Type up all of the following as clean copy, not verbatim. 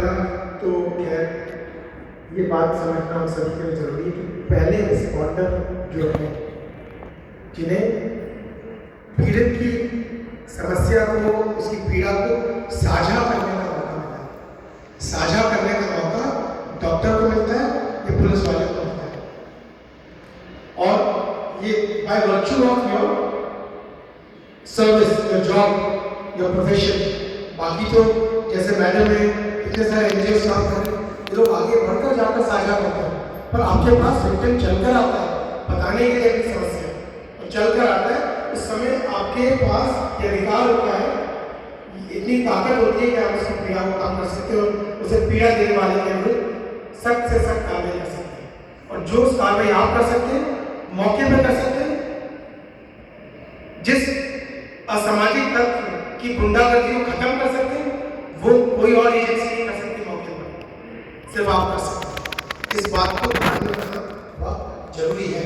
करना, तो खैर ये बात समझना हम सभी के लिए जरूरी है कि पहले रिस्पॉन्डर जो है, जिन्हें पीड़ित की समस्या को, उसकी पीड़ा को साझा करने का मौका मिलता है, साझा करने का मौका डॉक्टर को मिलता है या पुलिस वाले को मिलता है। और ये by virtue of your service, your job, your profession. बाकी तो जैसे मैडम है, इतने सारे एनजीओ काम कर रहे हैं, ये लोग आगे बढ़कर जाकर साझा करते हैं, पर आपके पास विक्टिम चलकर आता है बताने के लिए अपनी समस्या, और चलकर आता है उस समय आपके पास ये अधिकार होता है, इतनी ताकत होती है कि आप उसकी पीड़ा को कम कर सकते हो, उसे पीड़ा देने वाले के विरुद्ध सख्त से सख्त कार्रवाई कर सकते हैं। और जो कार्रवाई आप कर सकते हैं, मौके पर कर सकते हैं, जिस असामाजिक तत्व की गुंडागर्दी को खत्म कर सकते हैं, वो कोई और एजेंसी नहीं कर सकती मौके पर, सिर्फ आप कर सकते हैं। इस बात को ध्यान में रखना बहुत जरूरी है।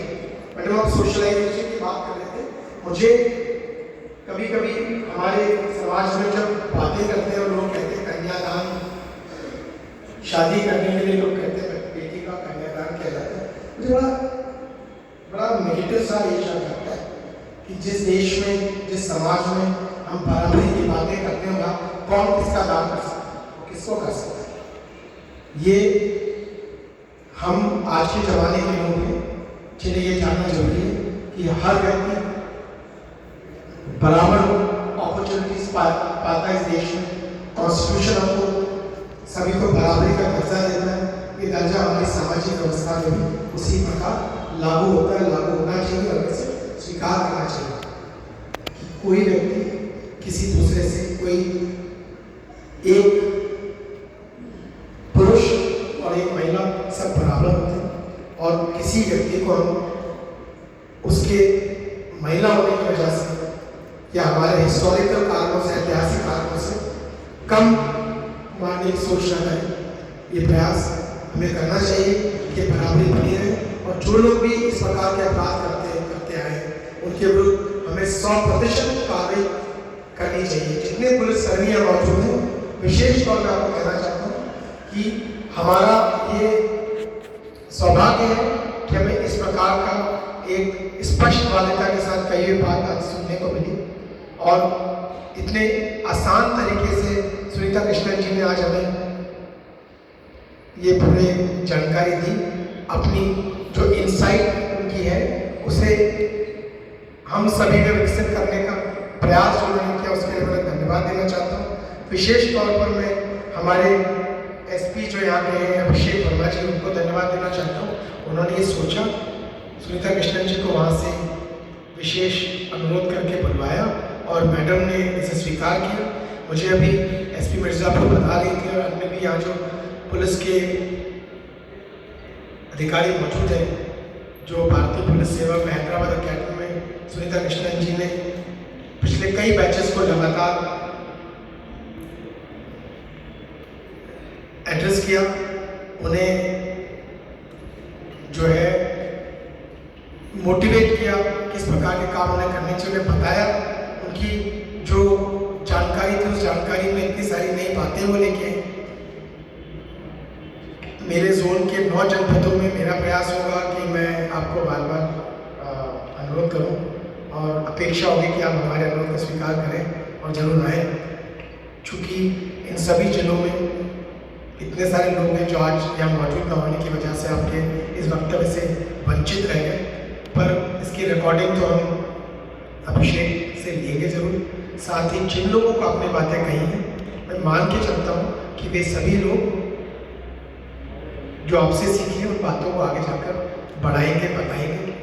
मैडम, आप सोशलाइजेशन की बात कर रहे थे, मुझे कभी कभी हमारे समाज में जब बातें करते हैं और लोग कहते हैं कन्यादान, शादी करने के लिए लोग कहते हैं बेटी का कन्यादान किया जाता है, मुझे बड़ा नेगेटिव सा ये शब्द लगता है कि जिस देश में, जिस समाज में हम बराबरी की बातें करते हैं, कौन किसका दान कर सकता है, किसको कर सकता है। ये हम आज के जमाने के लोग हैं, जिन्हें ये जानना जरूरी है कि हर व्यक्ति बराबर अपॉर्चुनिटीज पाता है इस देश में। कॉन्स्टिट्यूशन हमको सभी को बराबरी का दर्जा देता है, ये दर्जा हमारी सामाजिक व्यवस्था में भी उसी प्रकार लागू होता है, लागू होना चाहिए और इसे स्वीकार करना चाहिए कि कोई व्यक्ति किसी दूसरे से, कोई एक पुरुष और एक महिला सब बराबर होते हैं, और किसी व्यक्ति को हम उसके महिला होने की वजह से या हमारे हिस्टोरिकल कारणों से, ऐतिहासिक कारणों से कम मानने की सोच न करें। ये प्रयास हमें करना चाहिए कि बराबरी बनी रहे, और जो लोग भी इस प्रकार के अपराध करते आए उनके विरुद्ध हमें 100% कार्रवाई करनी चाहिए। जितने पुलिसकर्मियाँ मौजूद हैं, विशेष तौर पर आपको कहना चाहता हूँ कि हमारा ये सौभाग्य है कि हमें इस प्रकार का एक स्पष्ट मान्यता के साथ कई बात आज सुनने को मिली, और इतने आसान तरीके से सुनीता कृष्णन जी ने आज हमें ये पूरे जानकारी दी। अपनी जो इंसाइट उनकी है उसे हम सभी में विकसित करने का प्रयास जो उन्होंने किया, उसके लिए मैं धन्यवाद देना चाहता हूँ। विशेष तौर पर मैं हमारे एसपी जो यहाँ के हैं अभिषेक वर्मा जी, उनको धन्यवाद देना चाहता हूँ। उन्होंने ये सोचा, सुनीता कृष्णन जी को वहाँ से विशेष अनुरोध करके बुलवाया और मैडम ने इसे स्वीकार किया। मुझे अभी एसपी मिर्ज़ापुर बता रही थी, और अन्य भी यहाँ जो पुलिस के अधिकारी मौजूद हैं, जो भारतीय पुलिस सेवा में हैदराबाद अकेडमी में सुनीता कृष्णन जी ने पिछले कई बैचेस को लगातार एड्रेस किया, उन्हें जो है मोटिवेट किया किस प्रकार के काम उन्हें करने चाहिए, उन्हें बताया। उनकी जो जानकारी थी उस जानकारी में इतनी सारी नई बातें वो लेके मेरे जोन के 9 जनपदों में मेरा प्रयास होगा कि मैं आपको बार बार अनुरोध करूं और अपेक्षा होगी कि आप हमारे अनुरोध को स्वीकार करें और जरूर आएँ। चूँकि इन सभी जिलों में इतने सारे लोग हैं जो आज यहाँ मौजूद न होने की वजह से आपके इस वक्तव्य से वंचित रह गए, पर इसकी रिकॉर्डिंग तो हम अभिषेक से लेंगे जरूर। साथ ही जिन लोगों को अपनी बातें कही हैं, मैं मान के चलता हूँ कि वे सभी लोग जो आपसे सीखी हैं उन बातों को आगे जाकर बढ़ाएंगे, बताएंगे।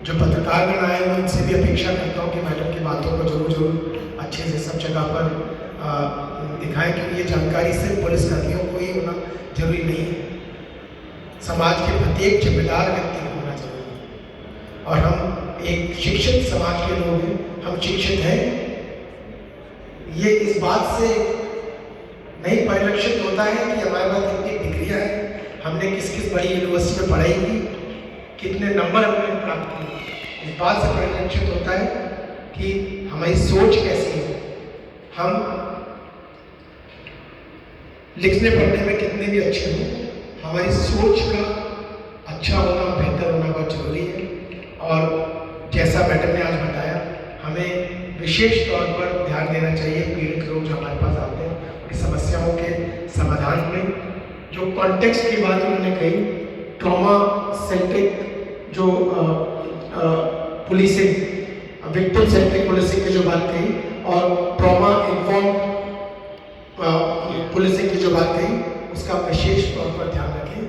जो पत्रकार गण आए हैं उनसे भी अपेक्षा करता हूँ कि मैडम की बातों को जरूर अच्छे से सब जगह पर दिखाएं, क्योंकि ये जानकारी सिर्फ पुलिसकर्मियों को ही होना जरूरी नहीं है, समाज के प्रत्येक जिम्मेदार व्यक्ति को होना जरूरी है। और हम एक शिक्षित समाज के लोग हैं, हम शिक्षित हैं, ये इस बात से नहीं परिलक्षित होता है कि हमारे पास कितनी डिग्रियाँ हैं, हमने किस किस बड़ी यूनिवर्सिटी में पढ़ाई की, कितने नंबर हमने प्राप्त किए। इस बात से परिलक्षित होता है कि हमारी सोच कैसी है। हम लिखने पढ़ने में कितने भी अच्छे हों, हमारी सोच का अच्छा होना, बेहतर होना बहुत जरूरी है। और जैसा मैडम ने आज बताया, हमें विशेष तौर पर ध्यान देना चाहिए पीड़ित लोग जो हमारे पास आते हैं, उनकी समस्याओं के समाधान में। जो कॉन्टेक्स्ट की बात उन्होंने कही, ट्रॉमा सेंट्रिक जो पुलिसिंग, विक्टिम सेंट्रिक पुलिसिंग की जो बात कही, और ट्रॉमा इन्फॉर्म पुलिसिंग की जो बात कही, उसका विशेष तौर पर ध्यान रखें।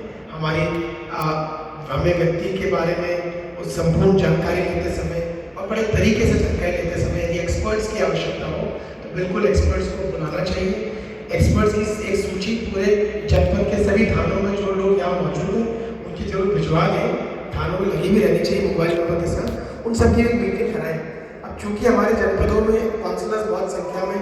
हमें व्यक्ति के बारे में उस संपूर्ण जानकारी लेते समय और बड़े तरीके से जानकारी लेते समय यदि एक्सपर्ट्स की आवश्यकता हो तो बिल्कुल एक्सपर्ट्स को बुलाना चाहिए। एक्सपर्ट्स की एक सूची पूरे जनपद के सभी थानों में जो लोग यहाँ मौजूद हैं उनकी जरूर भिजवा दें, थानों में लगी भी रहनी चाहिए मोबाइल नंबर के साथ, उन सबकी एक मीटिंग कराएं। अब चूंकि हमारे जनपदों में काउंसलर्स बहुत संख्या में